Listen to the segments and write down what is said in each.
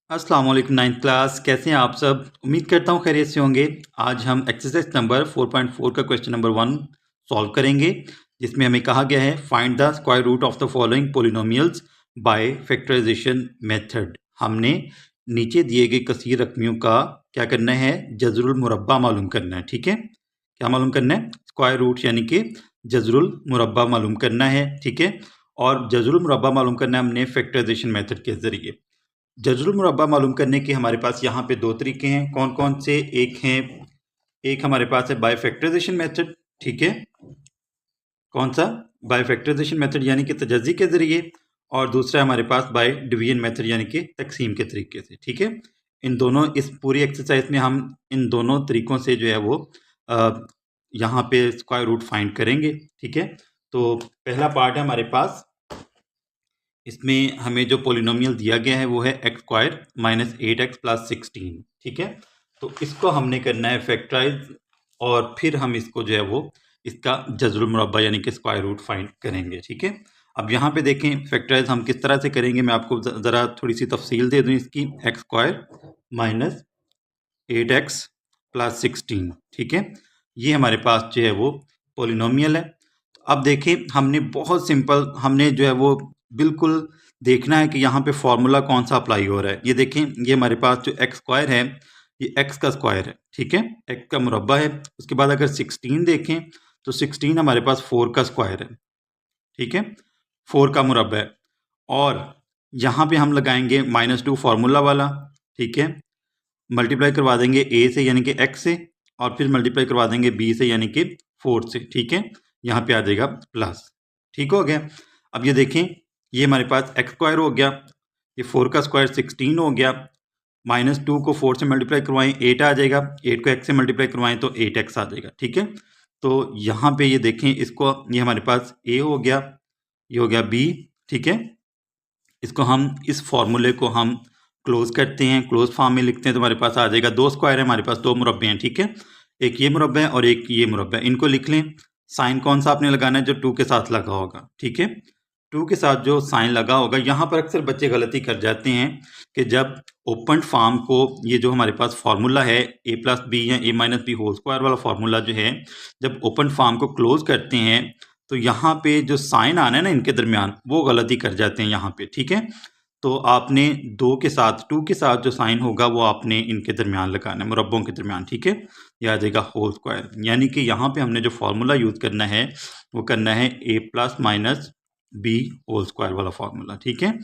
अस्सलाम वालेकुम ninth class, कैसे हैं आप सब। उम्मीद करता हूँ खैरियत से होंगे। आज हम एक्सरसाइज नंबर 4.4 का क्वेश्चन नंबर 1 सॉल्व करेंगे, जिसमें हमें कहा गया है find the square root of the following polynomials by factorisation method. हमने नीचे दिए गए कसीर रकमियों का क्या करना है, जज़रुल मुरब्बा मालूम करना है। ठीक है, क्या मालूम करना है, स्क्वायर रूट यानी कि जज़रुल मुरब्बा मालूम करना है। ठीक है, और जज़रुल मुरब्बा मालूम करना है हमने फैक्टराइजेशन मेथड के ज़रिए। जज़रुल मुरब्बा मालूम करने के हमारे पास यहाँ पे दो तरीके हैं। कौन कौन से? एक हमारे पास है बाय फैक्टराइजेशन मेथड। ठीक है, कौन सा? बाय फैक्टराइजेशन मेथड यानी कि तजज़ी के ज़रिए, और दूसरा हमारे पास बाय डिवीजन मेथड यानी कि तकसीम के तरीके से। ठीक है, इन दोनों, इस पूरी एक्सरसाइज में हम इन दोनों तरीकों से जो है वो यहाँ पे स्क्वायर रूट फाइंड करेंगे। ठीक है, तो पहला पार्ट है हमारे पास, इसमें हमें जो पोलिनोमियल दिया गया है वो है x square minus 8x plus 16। ठीक है, तो इसको हमने करना है फैक्टराइज, और फिर हम इसको जो है वो इसका जज़रुल मुरब्बा यानी कि स्क्वायर रूट फाइंड करेंगे। ठीक है, अब यहाँ पे देखें फैक्टराइज हम किस तरह से करेंगे, मैं आपको ज़रा थोड़ी सी तफसील दे दूँ इसकी। X square minus 8x plus 16। ठीक है, ये हमारे पास जो है वो पोलिनोमियल है। अब देखें, हमने बहुत सिंपल, हमने जो है वो बिल्कुल देखना है कि यहाँ पे फॉर्मूला कौन सा अप्लाई हो रहा है। ये देखें, ये हमारे पास जो एक्स स्क्वायर है ये एक्स का स्क्वायर है। ठीक है, एक्स का मुरब्बा है। उसके बाद अगर 16 देखें तो 16 हमारे पास 4 का स्क्वायर है। ठीक है, 4 का मुरब्बा है, और यहाँ पे हम लगाएंगे -2 फार्मूला वाला। ठीक है, मल्टीप्लाई करवा देंगे a से यानी कि x से, और फिर मल्टीप्लाई करवा देंगे b से यानी कि 4 से। ठीक है, यहाँ पे आ जाएगा प्लस। ठीक हो गया। अब ये देखें, ये हमारे पास एक्स स्क्वायर हो गया, ये 4 का स्क्वायर 16 हो गया, -2 को 4 से मल्टीप्लाई करवाएं 8 आ जाएगा, 8 को x से मल्टीप्लाई करवाएं तो 8x आ जाएगा। ठीक है, तो यहाँ पे ये देखें, इसको, ये हमारे पास a हो गया, ये हो गया b। ठीक है, इसको हम, इस फॉर्मूले को हम क्लोज करते हैं, क्लोज फॉर्म में लिखते हैं, तो हमारे पास आ जाएगा, दो स्क्वायर है हमारे पास, दो मुरब्बे हैं। ठीक है, एक ये मुरब्बा है और एक ये मुरब्बा है, इनको लिख लें। साइन कौन सा आपने लगाना है? जो 2 के साथ लगा होगा। ठीक है, 2 के साथ जो साइन लगा होगा, यहाँ पर अक्सर बच्चे गलती कर जाते हैं कि जब ओपन फॉर्म को, ये जो हमारे पास फार्मूला है a प्लस बी या a minus B whole square वाला फार्मूला जो है, जब ओपन फॉर्म को क्लोज करते हैं तो यहाँ पे जो साइन आना है ना इनके दरमियान, वो गलती कर जाते हैं यहाँ पे। ठीक है, तो आपने 2 के साथ, 2 के साथ जो साइन होगा वो आपने इनके दरमियान लगाना है, मुरब्बों के दरमियान। ठीक है, यह आ जाएगा होल स्क्वायर, यानी कि यहाँ पे हमने जो फार्मूला यूज़ करना है वो करना है a plus minus B whole square वाला फार्मूला। ठीक है,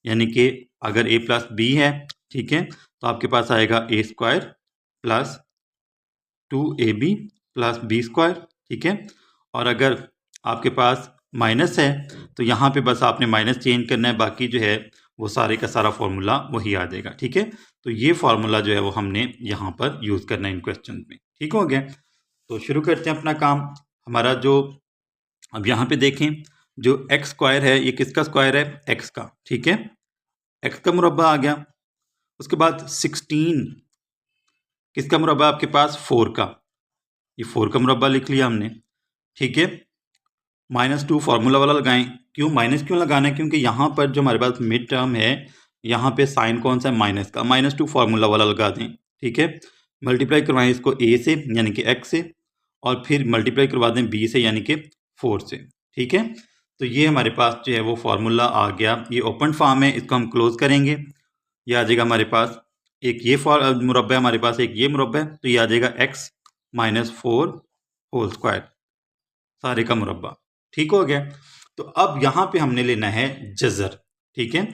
यानी कि अगर a प्लस बी है, ठीक है, तो आपके पास आएगा a square plus 2ab plus B square. ठीक है, और अगर आपके पास माइनस है तो यहाँ पे बस आपने माइनस चेंज करना है, बाकी जो है वो सारे का सारा फॉर्मूला वही आ जाएगा। ठीक है, तो ये फार्मूला जो है वो हमने यहाँ पर यूज़ करना है इन क्वेश्चन में। ठीक हो गया, तो शुरू करते हैं अपना काम। हमारा जो, अब यहाँ पे देखें, जो एक्स स्क्वायर है ये किसका स्क्वायर है? एक्स का। ठीक है, एक्स का मुरब्बा आ गया। उसके बाद 16 किसका मुरब्बा? आपके पास 4 का, ये 4 का मुरब्बा लिख लिया हमने। ठीक है, -2 फार्मूला वाला लगाएं। क्यों माइनस क्यों लगाना है? क्योंकि यहाँ पर जो हमारे पास मिड टर्म है, यहाँ पे साइन कौन सा है? माइनस का। -2 फार्मूला वाला लगा दें। ठीक है, मल्टीप्लाई करवाएं इसको a से यानी कि x से, और फिर मल्टीप्लाई करवा दें b से यानी कि 4 से। ठीक है, तो ये हमारे पास जो है वो फार्मूला आ गया। ये ओपन फॉर्म है, इसको हम क्लोज करेंगे। ये आ जाएगा हमारे पास, एक ये मुरब्बा है हमारे पास, एक ये मुरब्बा है, तो ये आ जाएगा x माइनस 4 होल स्क्वायर, सारे का मुरब्बा। ठीक हो गया, तो अब यहाँ पे हमने लेना है जज़र। ठीक है,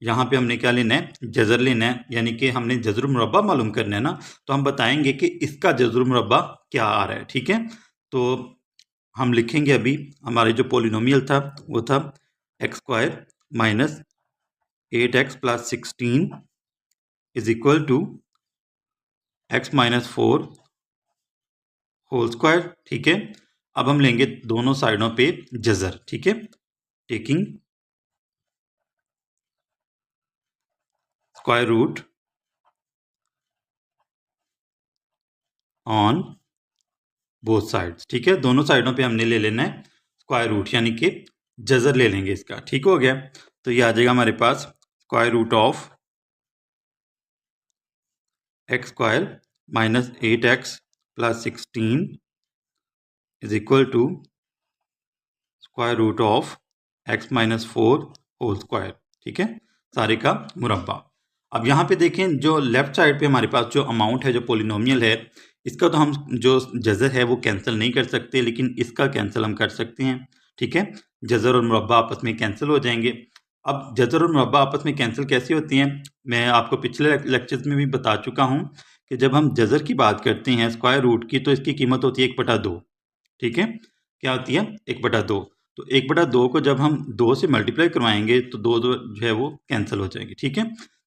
यहाँ पे हमने क्या लेना है? जज़र लेना है, यानी कि हमने जज़रुल मुरब्बा मालूम करना है ना, तो हम बताएंगे कि इसका जज़रुल मुरब्बा क्या आ रहा है। ठीक है, तो हम लिखेंगे, अभी हमारे जो पोलिनोमियल था वो था X square minus 8x plus 16 is equal to x minus 4 whole square. ठीक है, अब हम लेंगे दोनों साइडों पे जज़र। ठीक है, taking square root on both sides. ठीक है, दोनों साइडों पे हमने ले लेना है स्क्वायर रूट, यानी कि जज़र ले लेंगे इसका। ठीक हो गया, तो ये आ जाएगा हमारे पास square root of x square minus 8x plus 16 is equal to square root of x minus 4 whole square. ठीक है, सारे का मुरब्बा। अब यहाँ पे देखें जो लेफ्ट साइड पे हमारे पास जो अमाउंट है, जो पोलिनोमियल है, इसका तो हम जो जज़र है वो कैंसिल नहीं कर सकते, लेकिन इसका कैंसिल हम कर सकते हैं। ठीक है, जज़र और मुरब्बा आपस में कैंसिल हो जाएंगे। अब जज़र और मुरब्बा आपस में कैंसिल कैसे होती हैं, मैं आपको पिछले लेक्चर्स में भी बता चुका हूँ कि जब हम जज़र की बात करते हैं स्क्वायर रूट की, तो इसकी कीमत होती है 1/2। ठीक है, क्या होती है 1/2। तो 1/2 को जब हम 2 से मल्टीप्लाई करवाएंगे तो दो जो है वो कैंसिल हो जाएंगे। ठीक है,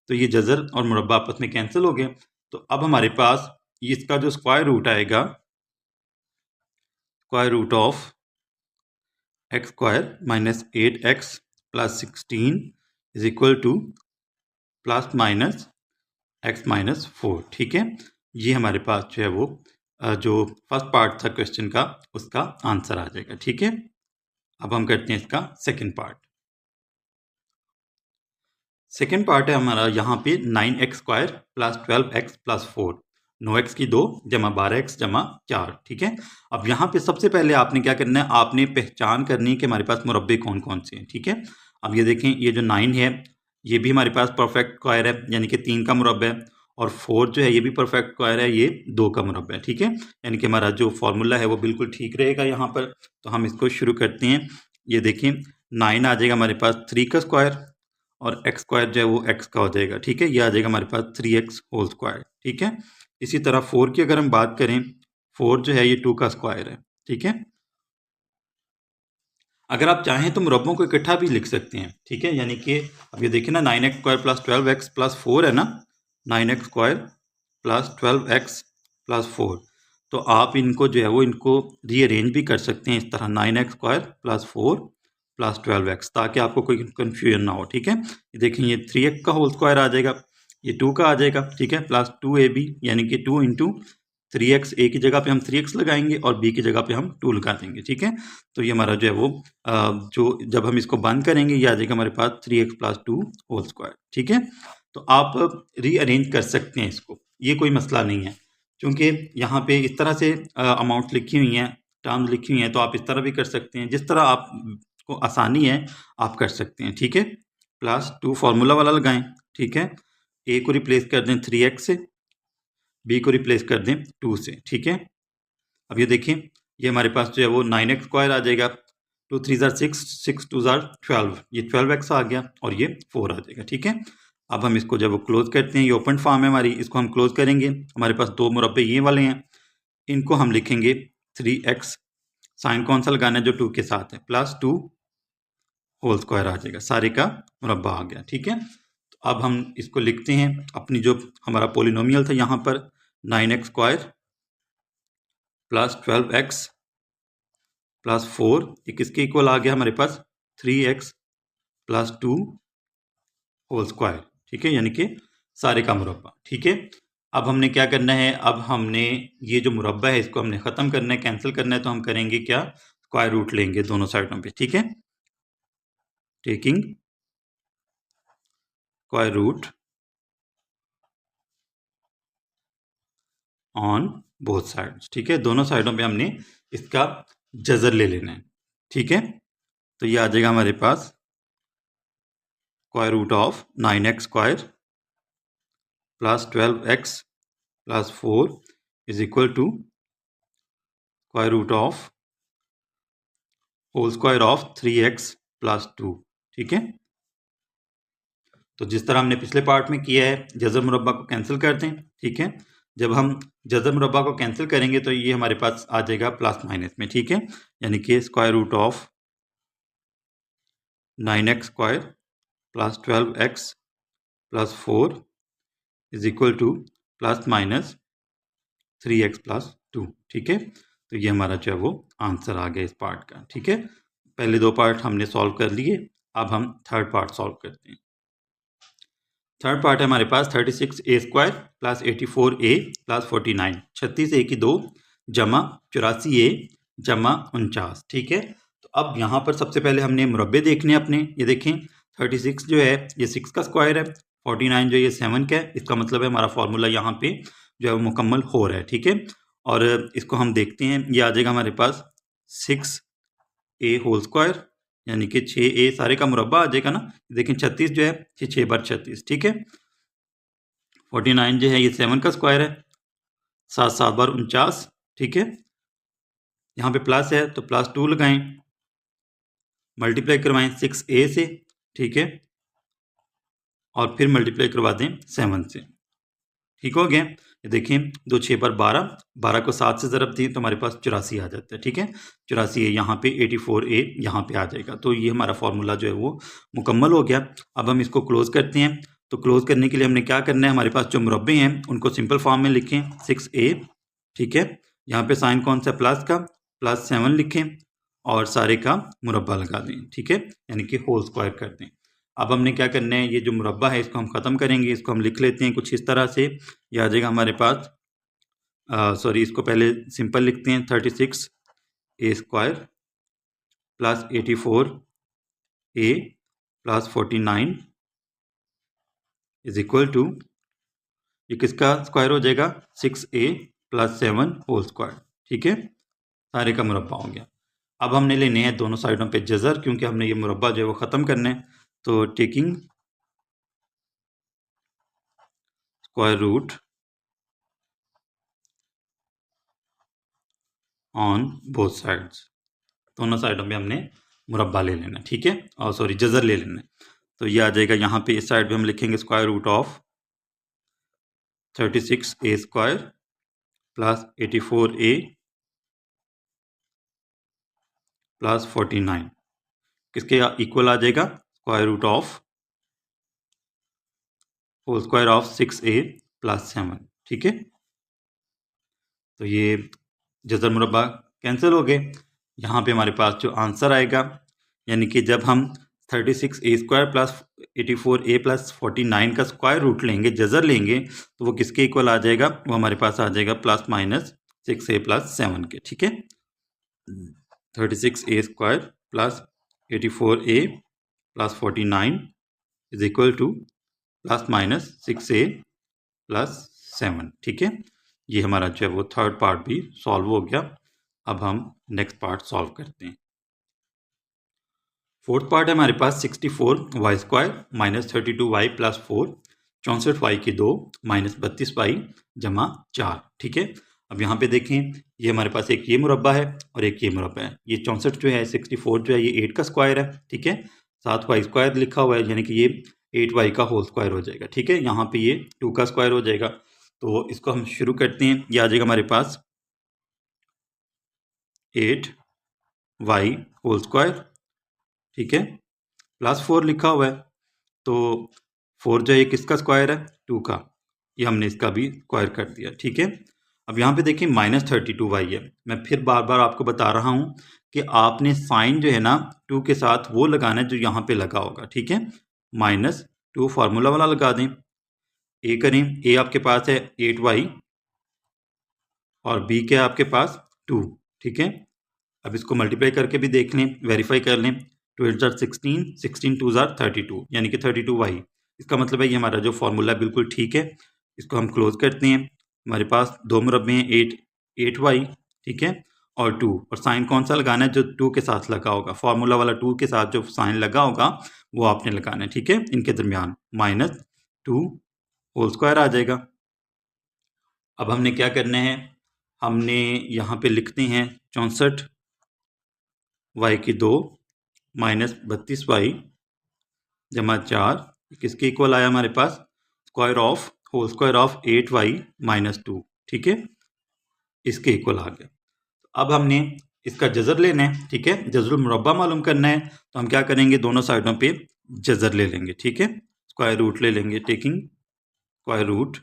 तो ये जज़र और मुरब्बा आपस में कैंसिल हो गए। तो अब हमारे पास इसका जो स्क्वायर रूट आएगा, square root of x square minus 8x plus 16 is equal to plus minus x minus 4। ठीक है, ये हमारे पास जो है वो जो फर्स्ट पार्ट था क्वेश्चन का, उसका आंसर आ जाएगा। ठीक है, अब हम करते हैं इसका सेकंड पार्ट। सेकंड पार्ट है हमारा यहाँ पे 9x square plus 12x plus 4, 9x की 2 जमा 12x जमा 4। ठीक है, अब यहाँ पे सबसे पहले आपने क्या करना है, आपने पहचान करनी है कि हमारे पास मुरब्बे कौन कौन से हैं। ठीक है, अब ये देखें, ये जो 9 है ये भी हमारे पास परफेक्ट स्क्वायर है, यानी कि 3 का मुरब्बा है, और 4 जो है ये भी परफेक्ट स्क्वायर है, ये 2 का मुरब्बा है। ठीक है, यानी कि हमारा जो फॉर्मूला है वो बिल्कुल ठीक रहेगा यहाँ पर। तो हम इसको शुरू करते हैं। ये देखें, 9 आ जाएगा हमारे पास 3 का स्क्वायर, और एक्स स्क्वायर जो है वो एक्स का हो जाएगा। ठीक है, ये आ जाएगा हमारे पास 3x होल स्क्वायर। ठीक है, इसी तरह 4 की अगर हम बात करें, 4 जो है ये 2 का स्क्वायर है। ठीक है, अगर आप चाहें तो मुरब्बों को इकट्ठा भी लिख सकते हैं। ठीक है, यानी कि अब ये देखिए ना, 9x square plus 12x plus 4 है ना, 9x square plus 12x plus 4। तो आप इनको जो है वो इनको रीअरेंज भी कर सकते हैं इस तरह, 9x square plus 4 plus 12x, ताकि आपको कोई कन्फ्यूजन ना हो। ठीक है, ये देखें, ये 3x का होल स्क्वायर आ जाएगा, ये 2 का आ जाएगा। ठीक है, प्लस 2ab यानी कि 2 इंटू 3x, ए की जगह पे हम 3x लगाएंगे और बी की जगह पे हम 2 लगा देंगे। ठीक है, तो ये हमारा जो है वो जो जब हम इसको बंद करेंगे ये आ जाएगा हमारे पास 3x प्लस 2 होल स्क्वायर। ठीक है, तो आप रीअरेंज कर सकते हैं इसको, ये कोई मसला नहीं है, क्योंकि यहाँ पे इस तरह से अमाउंट लिखी हुई हैं, टर्म्स लिखी हुई हैं, तो आप इस तरह भी कर सकते हैं, जिस तरह आपको आसानी है आप कर सकते हैं। ठीक है, प्लस 2 फार्मूला वाला लगाएं। ठीक है, ए को रिप्लेस कर दें 3x से, बी को रिप्लेस कर दें 2 से। ठीक है, अब ये देखें, ये हमारे पास जो है वो 9x स्क्वायर आ जाएगा, 2 3 ज़ार 6, 6 2 ज़ार 12, ये 12x आ गया, और ये 4 आ जाएगा। ठीक है, अब हम इसको जब वो क्लोज करते हैं, ये ओपन फॉर्म है हमारी, इसको हम क्लोज करेंगे, हमारे पास 2 मुरब्बे ये वाले हैं, इनको हम लिखेंगे 3x, साइन कौन सा लगाना है, जो 2 के साथ है, प्लस 2 होल स्क्वायर आ जाएगा, सारे का मुरब्बा आ गया। ठीक है, तो अब हम इसको लिखते हैं, अपनी जो हमारा पोलिनोमियल था यहाँ पर 9x square plus 12x plus 4, ये किसके इक्वल आ गया हमारे पास, 3x प्लस 2 होल स्क्वायर। ठीक है, यानी कि सारे का मुरब्बा। ठीक है, अब हमने क्या करना है, अब हमने ये जो मुरब्बा है इसको हमने ख़त्म करना है, कैंसिल करना है, तो हम करेंगे क्या, स्क्वायर रूट लेंगे दोनों साइडों पे। ठीक है, taking square root on both sides. ठीक है, दोनों साइडों पे हमने इसका जज़र ले लेना है। ठीक है, तो ये आ जाएगा हमारे पास square root of 9x square plus 12x plus 4 is equal to square root of whole square of 3x plus 2। ठीक है, तो जिस तरह हमने पिछले पार्ट में किया है, जज़र मुरब्बा को कैंसिल कर दें। ठीक है, जब हम जज़र मुरब्बा को कैंसिल करेंगे तो ये हमारे पास आ जाएगा प्लस माइनस में। ठीक है, यानी कि square root of 9x square plus 12x plus 4 is equal to plus minus 3x plus 2। ठीक है, तो ये हमारा जो है वो आंसर आ गया इस पार्ट का। ठीक है, पहले 2 पार्ट हमने सॉल्व कर लिए, अब हम थर्ड पार्ट सॉल्व करते हैं। थर्ड पार्ट है हमारे पास 36a square plus 84a plus 49, 36a की 2 जमा 84a जमा 49। ठीक है, तो अब यहाँ पर सबसे पहले हमने मुरब्बे देखने अपने, ये देखें 36 जो है ये 6 का स्क्वायर है, 49 जो ये 7 का है, इसका मतलब है हमारा फॉर्मूला यहाँ पे जो है वो मुकम्मल हो रहा है, ठीक है। और इसको हम देखते हैं, ये आ जाएगा हमारे पास 6a होल स्क्वायर, यानी कि 6a सारे का मुरब्बा आ जाएगा ना। देखें 36 जो है 6 बार 36, ठीक है। 49 जो है ये 7 का स्क्वायर है, 7 बार 49, ठीक है। यहाँ पे प्लस है तो +2 लगाएं, मल्टीप्लाई करवाएं 6a से, ठीक है, और फिर मल्टीप्लाई करवा दें 7 से, ठीक हो गया। ये देखें 2 6 बार 12, 12 को 7 से ज़रब दें तो हमारे पास 84 आ जाता है, ठीक है। 84 यहाँ पे 84a यहाँ पे आ जाएगा। तो ये हमारा फॉर्मूला जो है वो मुकम्मल हो गया। अब हम इसको क्लोज करते हैं। तो क्लोज करने के लिए हमने क्या करना है, हमारे पास जो मुरब्बे हैं उनको सिंपल फॉर्म में लिखें 6a, ठीक है। यहाँ पे साइन कौन सा प्लस का, +7 लिखें और सारे का मुरब्बा लगा दें, ठीक है, यानी कि होल स्क्वायर कर दें। अब हमने क्या करना है, ये जो मुरब्बा है इसको हम ख़त्म करेंगे। इसको हम लिख लेते हैं कुछ इस तरह से, ये आ जाएगा हमारे पास, सॉरी इसको पहले सिंपल लिखते हैं, 36a square plus 84a plus 49 is equal to, ये किसका स्क्वायर हो जाएगा, 6a प्लस 7 होल स्क्वायर, ठीक है, सारे का मुरब्बा हो गया। अब हमने लेने हैं दोनों साइडों पे जज़र, क्योंकि हमने ये मुरब्बा जो है वो ख़त्म करना है। तो taking square root on both sides, दोनों साइडों में हमने मुरब्बा ले लेना है, ठीक है, और सॉरी जज़र ले लेना है। तो ये आ जाएगा यहाँ पे, इस साइड पे हम लिखेंगे square root of 36a square plus 84a plus 49 किसके इक्वल आ जाएगा, square root of whole square of 6a plus 7, ठीक है। तो ये जज़र मुरब्बा कैंसिल हो गए। यहाँ पे हमारे पास जो आंसर आएगा, यानी कि जब हम 36a square plus 84a plus 49 का स्क्वायर रूट लेंगे, जज़र लेंगे, तो वो किसके इक्वल आ जाएगा, वो हमारे पास आ जाएगा ±6a प्लस 7 के, ठीक है। 36a square plus 84a plus 49 is equal to ±6a plus 7, ठीक है। ये हमारा जो है वो थर्ड पार्ट भी सॉल्व हो गया। अब हम नेक्स्ट पार्ट सॉल्व करते हैं। फोर्थ पार्ट है हमारे पास 64y square minus 32y plus 4, 64y की 2 माइनस 32y जमा 4, ठीक है। अब यहाँ पे देखें, ये हमारे पास एक ये मुरब्बा है और एक ये मुरब्बा है। ये 64 जो है 64 जो है ये 8 का स्क्वायर है, ठीक है। 7y स्क्वायर लिखा हुआ है, यानी कि ये 8y का होल स्क्वायर हो जाएगा, ठीक है। यहाँ पे ये 2 का स्क्वायर हो जाएगा। तो इसको हम शुरू करते हैं। ये आ जाएगा हमारे पास 8y होल स्क्वायर, ठीक है, प्लस 4 लिखा हुआ है। तो 4 जो है किसका स्क्वायर है, 2 का, ये हमने इसका भी स्क्वायर कर दिया, ठीक है। अब यहाँ पे देखिए -32y है। मैं फिर बार बार आपको बता रहा हूँ कि आपने साइन जो है ना 2 के साथ वो लगाना है जो यहाँ पे लगा होगा, ठीक है। -2 फार्मूला वाला लगा दें। ए करें, ए आपके पास है 8y और बी के आपके पास 2, ठीक है। अब इसको मल्टीप्लाई करके भी देख लें, वेरीफाई कर लें। 2 8 16, 16 2 32, यानी कि 32y। इसका मतलब है ये हमारा जो फॉर्मूला बिल्कुल ठीक है। इसको हम क्लोज करते हैं। हमारे पास दो मुरब्बे हैं, 8y, ठीक है, और 2, और साइन कौन सा लगाना है, जो 2 के साथ लगा होगा, फॉर्मूला वाला 2 के साथ जो साइन लगा होगा वो आपने लगाना है, ठीक है। इनके दरमियान -2 होल स्क्वायर आ जाएगा। अब हमने क्या करना है, हमने यहाँ पे लिखते हैं 64y की 2 माइनस 32y जमा 4 किसके इक्वल आया हमारे पास, square of whole square of 8y minus 2, ठीक है, इसके इक्वल आ गया। अब हमने इसका जज़र लेना है, ठीक है, जज़रुल मुरब्बा मालूम करना है। तो हम क्या करेंगे, दोनों साइडों पे जज़र ले लेंगे, ठीक है, स्क्वायर रूट ले लेंगे, taking square root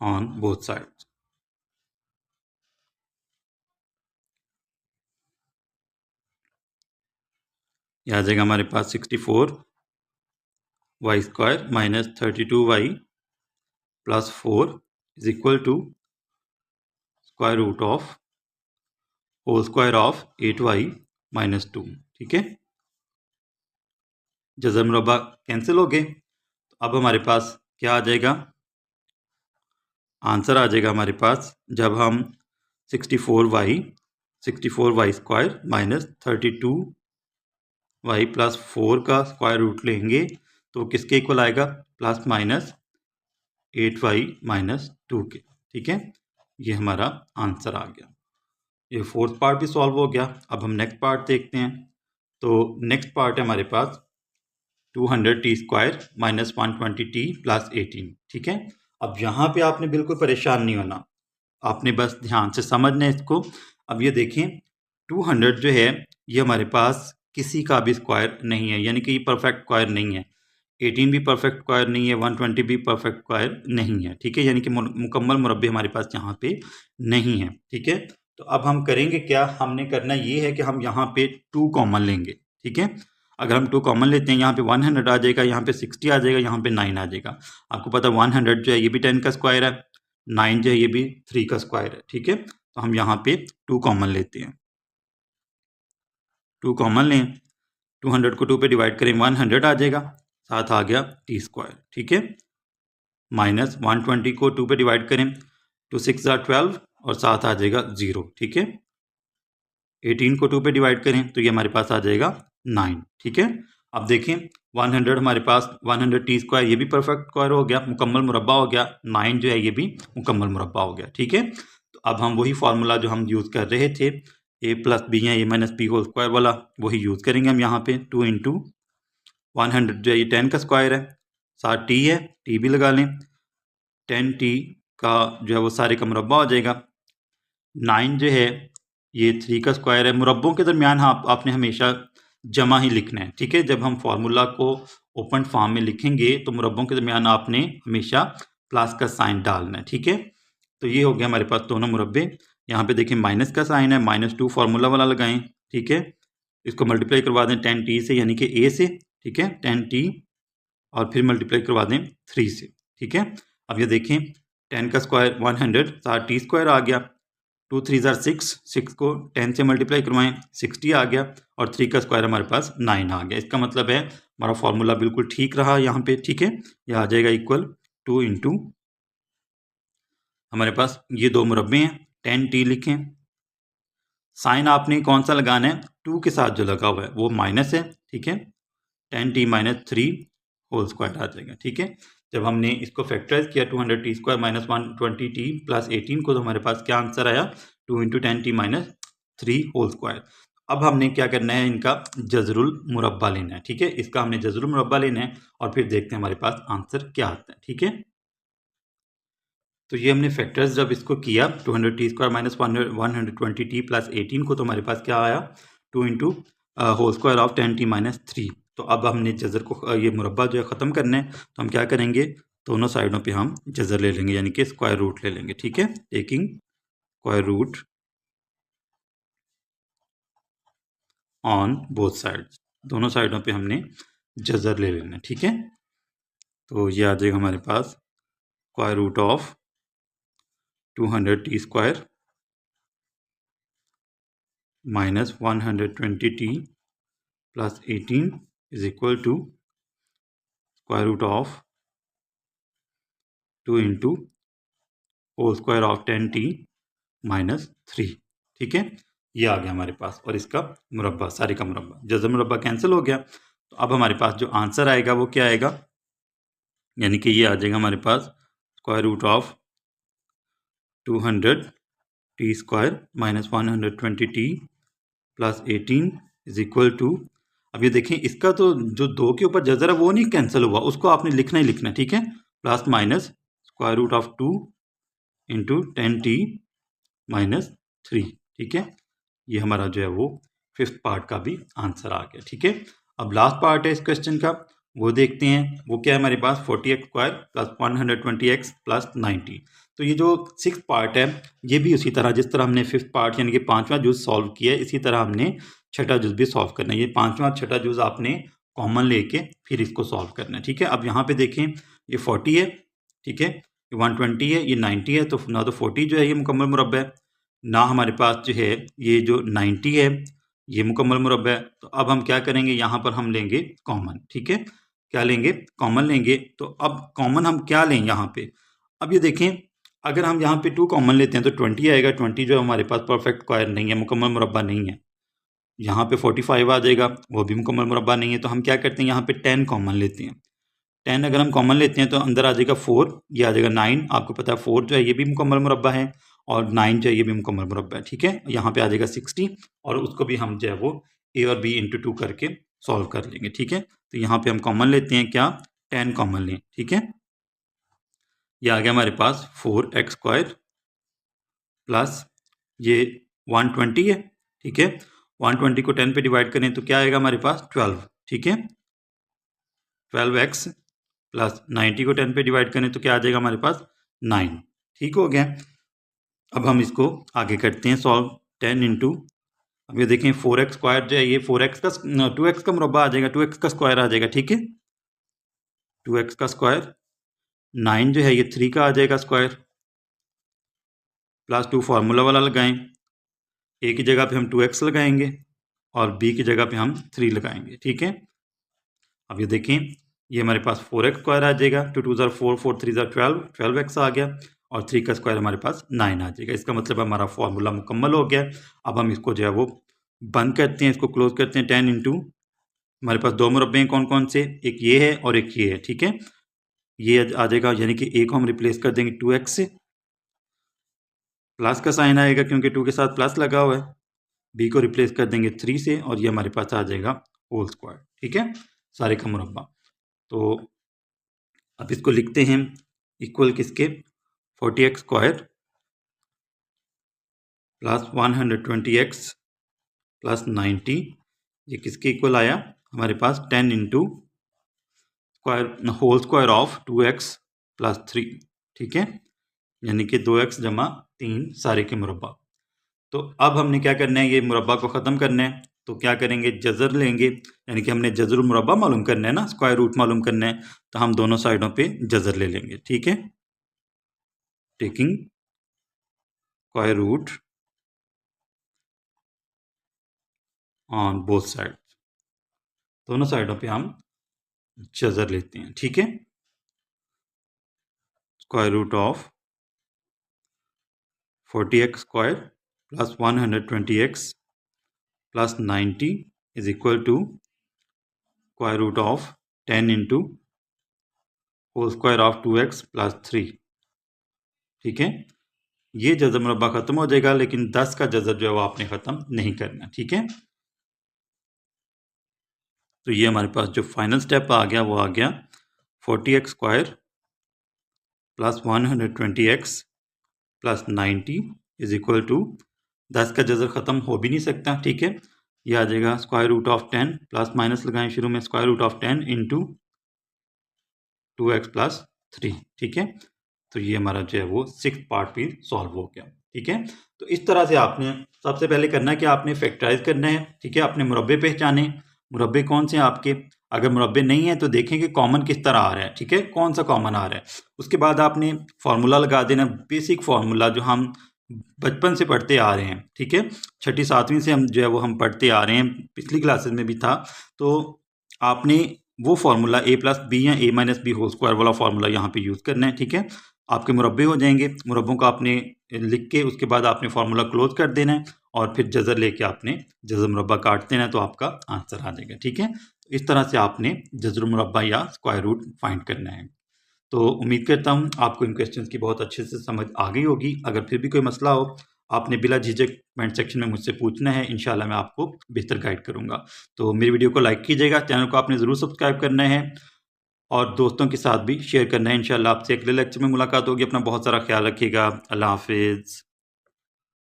on both sides. ये आ जाएगा हमारे पास 64y square minus 32y plus 4 is equal to square root of whole square of 8y minus 2, ठीक है। जज़र मुरब्बा कैंसिल हो गए। तो अब हमारे पास क्या आ जाएगा, आंसर आ जाएगा हमारे पास जब हम 64y square minus 32y plus 4 का स्क्वायर रूट लेंगे तो किसके इक्वल आएगा, प्लस माइनस 8y माइनस 2 के। ठीक है, ये हमारा आंसर आ गया। ये फोर्थ पार्ट भी सॉल्व हो गया। अब हम नेक्स्ट पार्ट देखते हैं। तो नेक्स्ट पार्ट है हमारे पास 200t square minus 120t plus 18। ठीक है, अब यहाँ पे आपने बिल्कुल परेशान नहीं होना, आपने बस ध्यान से समझना है इसको। अब ये देखें 200 जो है ये हमारे पास किसी का भी स्क्वायर नहीं है, यानी कि ये परफेक्ट स्क्वायर नहीं है। 18 भी परफेक्ट स्क्वायर नहीं है, 120 भी परफेक्ट स्क्वायर नहीं है। ठीक है, यानी कि मुकम्मल मुरब्बे हमारे पास यहाँ पे नहीं है। ठीक है, तो अब हम करेंगे क्या, हमने करना ये है कि हम यहाँ पे 2 कॉमन लेंगे। ठीक है, अगर हम 2 कॉमन लेते हैं यहाँ पे 100 आ जाएगा, यहाँ पे 60 आ जाएगा, यहाँ पे 9 आ जाएगा। आपको पता है 100 जो है ये भी 10 का स्क्वायर है, 9 जो है ये भी 3 का स्क्वायर है। ठीक है, तो हम यहाँ पे 2 कॉमन लेते हैं। 2 कॉमन लें, 200 को 2 पे डिवाइड करें 100 आ जाएगा, साथ आ गया टी स्क्वायर। ठीक है, माइनस 120 को 2 पे डिवाइड करें, 2 6 12 और साथ आ जाएगा 0। ठीक है, 18 को 2 पे डिवाइड करें तो ये हमारे पास आ जाएगा 9। ठीक है, अब देखें 100 हमारे पास 100 टी स्क्वायर ये भी परफेक्ट स्क्वायर हो गया, मुकम्मल मुरब्बा हो गया। 9 जो है ये भी मुकम्मल मुरब्बा हो गया। ठीक है, तो अब हम वही फार्मूला जो हम यूज़ कर रहे थे, a प्लस बी है, a minus B whole square वाला, वही यूज़ करेंगे हम यहाँ पे। 2 इंटू 100 जो है ये 10 का स्क्वायर है, साथ टी है, टी भी लगा लें, 10t का जो है वो सारे का मुरब्बा हो जाएगा। 9 जो है ये 3 का स्क्वायर है। मुरब्बों के दरमियान आपने हमेशा जमा ही लिखना है। ठीक है, जब हम फार्मूला को ओपन फॉर्म में लिखेंगे तो मुरब्बों के दरमियान आपने हमेशा प्लस का साइन डालना है। ठीक है, तो ये हो गया हमारे पास दोनों मुरब्बे। यहाँ पे देखें माइनस का साइन है, -2 फार्मूला वाला लगाएं। ठीक है, इसको मल्टीप्लाई करवा दें 10t से, यानी कि a से। ठीक है, 10t और फिर मल्टीप्लाई करवा दें 3 से। ठीक है, अब ये देखें 10 का स्क्वायर 100, साथ टी स्क्वायर आ गया, 2 3 6, 6 को 10 से मल्टीप्लाई करवाएं 60 आ गया, और 3 का स्क्वायर हमारे पास 9 आ गया। इसका मतलब है हमारा फॉर्मूला बिल्कुल ठीक रहा यहाँ पे। ठीक है, ये आ जाएगा इक्वल 2 इंटू, हमारे पास ये 2 मुरब्बे हैं, 10t लिखें, साइन आपने कौन सा लगाना है, 2 के साथ जो लगा हुआ है वो माइनस है। ठीक है, 10t माइनस 3 होल स्क्वायर आ जाएगा। ठीक है, जब हमने इसको फैक्टराइज किया 200t square minus 120t plus 18 को, तो हमारे पास क्या आंसर आया, 2 into 10t minus 3 whole square. अब हमने क्या करना है, इनका जजरुल मुरब्बा लेना है। ठीक है, इसका हमने जजरुल मुरब्बा लेना है और फिर देखते हैं हमारे पास आंसर क्या आता है। ठीक है, तो ये हमने फैक्टर्स जब इसको किया 200t square minus 120t plus 18 को, तो हमारे पास क्या आया, 2 into whole square of 10t minus 3। तो अब हमने जज़र को ये मुरब्बा जो है ख़त्म करना है, तो हम क्या करेंगे, दोनों साइडों पे हम जज़र ले लेंगे, यानी कि स्क्वायर रूट ले लेंगे। ठीक है, taking square root on both sides, दोनों साइडों पे हमने जज़र ले लेना है। ठीक है, तो ये आ जाएगा हमारे पास square root of 200t square minus 120t plus 18 is equal to square root of 2 into whole square of 10t minus 3। ठीक है, ये आ गया हमारे पास, और इसका मुरब्बा, सारे का मुरब्बा, जज़र मुरब्बा कैंसिल हो गया। तो अब हमारे पास जो आंसर आएगा वो क्या आएगा, यानी कि ये आ जाएगा हमारे पास square root of 200t square minus 120t plus 18 is equal to, अब ये देखें इसका तो जो 2 के ऊपर जज़र है वो नहीं कैंसिल हुआ, उसको आपने लिखना ही लिखना है। ठीक है, plus minus square root of 2 into 10t minus 3। ठीक है, ये हमारा जो है वो 5th पार्ट का भी आंसर आ गया। ठीक है, अब लास्ट पार्ट है इस क्वेश्चन का, वो देखते हैं। वो क्या है हमारे पास, 40x square plus 120x plus 90। तो ये जो 6th पार्ट है ये भी उसी तरह, जिस तरह हमने 5th पार्ट यानी कि 5वां जुज़ सॉल्व किया है, इसी तरह हमने 6ठा जुज़ भी सॉल्व करना है। ये 5वां 6ठा जुज़ आपने कॉमन लेके फिर इसको सॉल्व करना है। ठीक है, अब यहाँ पे देखें ये 40 है, ठीक है, ये 120 है, ये 90 है, तो ना तो 40 जो है ये मुकम्मल मुरब्बा है, ना हमारे पास जो है ये जो 90 है ये मुकम्मल मुरब्बा है। तो अब हम क्या करेंगे, यहाँ पर हम लेंगे कॉमन। ठीक है, क्या लेंगे, कॉमन लेंगे। तो अब कॉमन हम क्या लें यहाँ पे, अब ये देखें, अगर हम यहाँ पे 2 कॉमन लेते हैं तो 20 आएगा। 20 जो हमारे पास परफेक्ट स्क्वायर नहीं है, मुकम्मल मुरब्बा नहीं है। यहाँ पे 45 आ जाएगा, वो भी मुकम्मल मुरब्बा नहीं है। तो हम क्या करते हैं, यहाँ पे 10 कॉमन लेते हैं। 10 अगर हम कॉमन लेते हैं तो अंदर आ जाएगा 4, ये आ जाएगा 9। आपको पता है 4 जो है ये भी मुकम्मल मुरब्बा है, और 9 जो है ये भी मुकम्मल मुरब्बा है। ठीक है, यहाँ पे आ जाएगा 60, और उसको भी हम जो है वो a और b इंटू 2 करके सॉल्व कर लेंगे। ठीक है, तो यहाँ पे हम कॉमन लेते हैं, क्या, 10 कॉमन लें। ठीक है, ये आ गया हमारे पास 4x² प्लस ये 120 है। ठीक है, 120 को 10 पे डिवाइड करें तो क्या आएगा हमारे पास 12। ठीक है, 12x प्लस 90 को 10 पे डिवाइड करें तो क्या आ जाएगा हमारे पास 9। ठीक हो गया। अब हम इसको आगे करते हैं सॉल्व। 10 इंटू, अब ये देखें 4x² जो है ये 4x का 2x का मुरब्बा आ जाएगा, 2x का स्क्वायर आ जाएगा। ठीक है, 2x का स्क्वायर, 9 जो है ये 3 का आ जाएगा स्क्वायर, प्लस 2 फार्मूला वाला लगाएं। a की जगह पे हम 2x लगाएंगे और b की जगह पे हम 3 लगाएंगे। ठीक है, अब ये देखें, ये हमारे पास 4x² आ जाएगा, 2 2 ज़ार 4, 4 3 ज़ार 12, 12x आ गया, और 3 का स्क्वायर हमारे पास 9 आ जाएगा। इसका मतलब हमारा फॉर्मूला मुकम्मल हो गया। अब हम इसको जो है वो बंद करते हैं, इसको क्लोज करते हैं। 10 इंटू, हमारे पास 2 मुरब्बे हैं, कौन कौन से, एक ये है और एक ये है। ठीक है, ये आ जाएगा, यानी कि a को हम रिप्लेस कर देंगे 2x से, प्लस का साइन आएगा क्योंकि 2 के साथ प्लस लगा हुआ है। b को रिप्लेस कर देंगे 3 से, और ये हमारे पास आ जाएगा होल स्क्वायर। ठीक है, सारे का मुरब्बा। तो अब इसको लिखते हैं इक्वल किसके, 40x² प्लस 120x प्लस 90, ये किसके इक्वल आया हमारे पास 10 into square whole square of 2x plus 3। ठीक है, यानी कि 2x जमा 3 सारे के मुरब्बा। तो अब हमने क्या करना है, ये मुरब्बा को ख़त्म करना है। तो क्या करेंगे, जज़र लेंगे, यानी कि हमने जज़र मुरब्बा मालूम करना है ना, स्क्वायर रूट मालूम करना है। तो हम दोनों साइडों पे जज़र ले लेंगे। ठीक है, taking square root on both side, दोनों साइडों पे हम जज़र लेते हैं। ठीक है, square root of 40x² plus 120x plus 90 is equal to square root of 10 into whole square of 2x plus 3। ठीक है, ये जज़र मुरब्बा ख़त्म हो जाएगा, लेकिन 10 का जज़र जो है वो आपने ख़त्म नहीं करना। ठीक है, तो ये हमारे पास जो फाइनल स्टेप आ गया वो आ गया 40x² plus 120x plus 90 is equal to 10 का जज़र ख़त्म हो भी नहीं सकता। ठीक है, ये आ जाएगा square root of 10, plus minus लगाएं शुरू में, square root of 10 into 2x plus 3। ठीक है, तो ये हमारा जो है वो 6th पार्ट भी सॉल्व हो गया। ठीक है, तो इस तरह से आपने सबसे पहले करना है कि आपने फैक्टराइज करना है। ठीक है, आपने मुरब्बे पहचाने, मुरब्बे कौन से हैं आपके, अगर मुरब्बे नहीं है तो देखें कि कॉमन किस तरह आ रहा है। ठीक है, कौन सा कॉमन आ रहा है, उसके बाद आपने फार्मूला लगा देना, बेसिक फार्मूला जो हम बचपन से पढ़ते आ रहे हैं। ठीक है, 6ठी 7वीं से हम जो है वो हम पढ़ते आ रहे हैं, पिछली क्लासेस में भी था। तो आपने वो फार्मूला a प्लस बी या a minus B whole square वाला फार्मूला यहाँ पे यूज़ करना है। ठीक है, आपके मुरब्बे हो जाएंगे, मुरब्बों को आपने लिख के उसके बाद आपने फार्मूला क्लोज कर देना है, और फिर जज़र लेके आपने जज़र मुरब्बा काट देना है, तो आपका आंसर आ जाएगा। ठीक है, इस तरह से आपने जज़र मुरब्बा या स्क्वायर रूट फाइंड करना है। तो उम्मीद करता हूँ आपको इन क्वेश्चंस की बहुत अच्छे से समझ आ गई होगी। अगर फिर भी कोई मसला हो, आपने बिला झिझक कमेंट सेक्शन में मुझसे पूछना है, इंशाल्लाह मैं आपको बेहतर गाइड करूँगा। तो मेरी वीडियो को लाइक कीजिएगा, चैनल को आपने ज़रूर सब्सक्राइब करना है, और दोस्तों के साथ भी शेयर करना है। इंशाल्लाह आपसे अगले लेक्चर में मुलाकात होगी। अपना बहुत सारा ख्याल रखिएगा। अल्लाह हाफिज़।